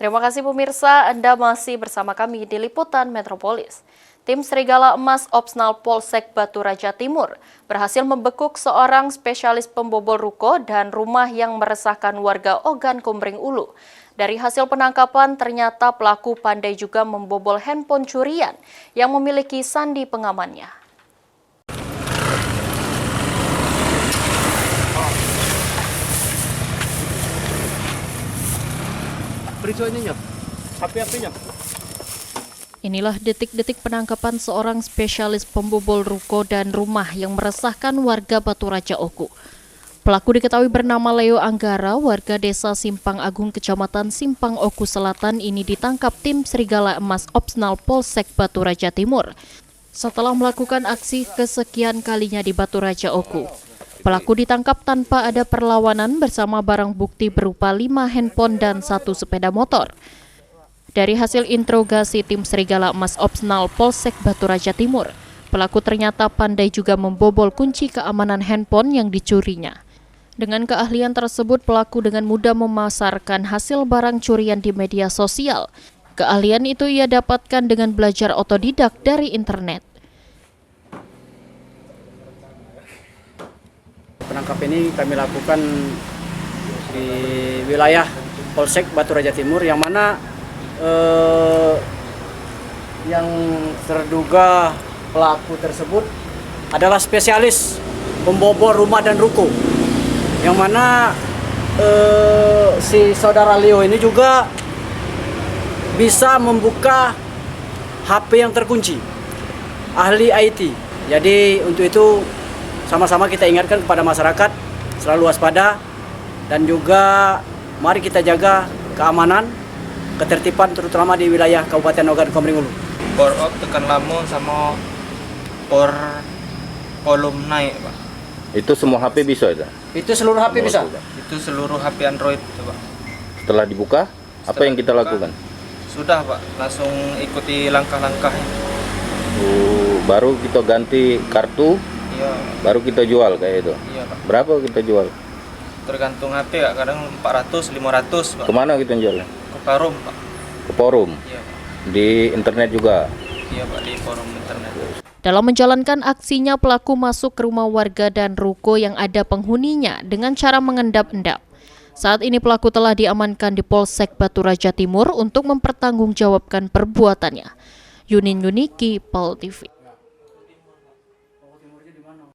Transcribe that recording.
Terima kasih pemirsa, Anda masih bersama kami di Liputan Metropolis. Tim Serigala Emas Opsnal Polsek Batu Raja Timur berhasil membekuk seorang spesialis pembobol ruko dan rumah yang meresahkan warga Ogan Kumbring Ulu. Dari hasil penangkapan, ternyata pelaku pandai juga membobol handphone curian yang memiliki sandi pengamannya. Inilah detik-detik penangkapan seorang spesialis pembobol ruko dan rumah yang meresahkan warga Batu Raja Oku. Pelaku diketahui bernama Leo Anggara, warga desa Simpang Agung, Kecamatan Simpang Oku Selatan ini ditangkap tim Serigala Emas Opsnal Polsek Batu Raja Timur setelah melakukan aksi kesekian kalinya di Batu Raja Oku. Pelaku ditangkap tanpa ada perlawanan bersama barang bukti berupa 5 handphone dan 1 sepeda motor. Dari hasil interogasi tim Serigala Emas Opsnal Polsek Batu Raja Timur, pelaku ternyata pandai juga membobol kunci keamanan handphone yang dicurinya. Dengan keahlian tersebut, pelaku dengan mudah memasarkan hasil barang curian di media sosial. Keahlian itu ia dapatkan dengan belajar otodidak dari internet. Penangkapan ini kami lakukan di wilayah Polsek Batu Raja Timur, yang mana yang terduga pelaku tersebut adalah spesialis pembobol rumah dan ruko, yang mana si saudara Leo ini juga bisa membuka HP yang terkunci, ahli IT. Jadi untuk itu sama-sama kita ingatkan kepada masyarakat selalu waspada, dan juga mari kita jaga keamanan, ketertiban terutama di wilayah Kabupaten Ogan Komering Ulu. Power off tekan Lamun sama power volume naik, Pak. Itu semua HP bisa itu? Itu seluruh HP bisa? Itu seluruh HP Android, Pak. Setelah dibuka, apa yang kita lakukan? Sudah, Pak. Langsung ikuti langkah-langkahnya. Baru kita ganti kartu, Iya. baru kita jual kayak itu? Iya, Pak. Berapa kita jual? Tergantung HP, Kak. Kadang 400, 500, Pak. Kemana kita jualnya? Ke forum, Pak. Ke forum? Iya, Pak. Di internet juga? Iya, Pak, di forum internet. Dalam menjalankan aksinya, pelaku masuk ke rumah warga dan ruko yang ada penghuninya dengan cara mengendap-endap. Saat ini pelaku telah diamankan di Polsek Batu Raja Timur untuk mempertanggungjawabkan perbuatannya. Yunin Yuniki, POL TV.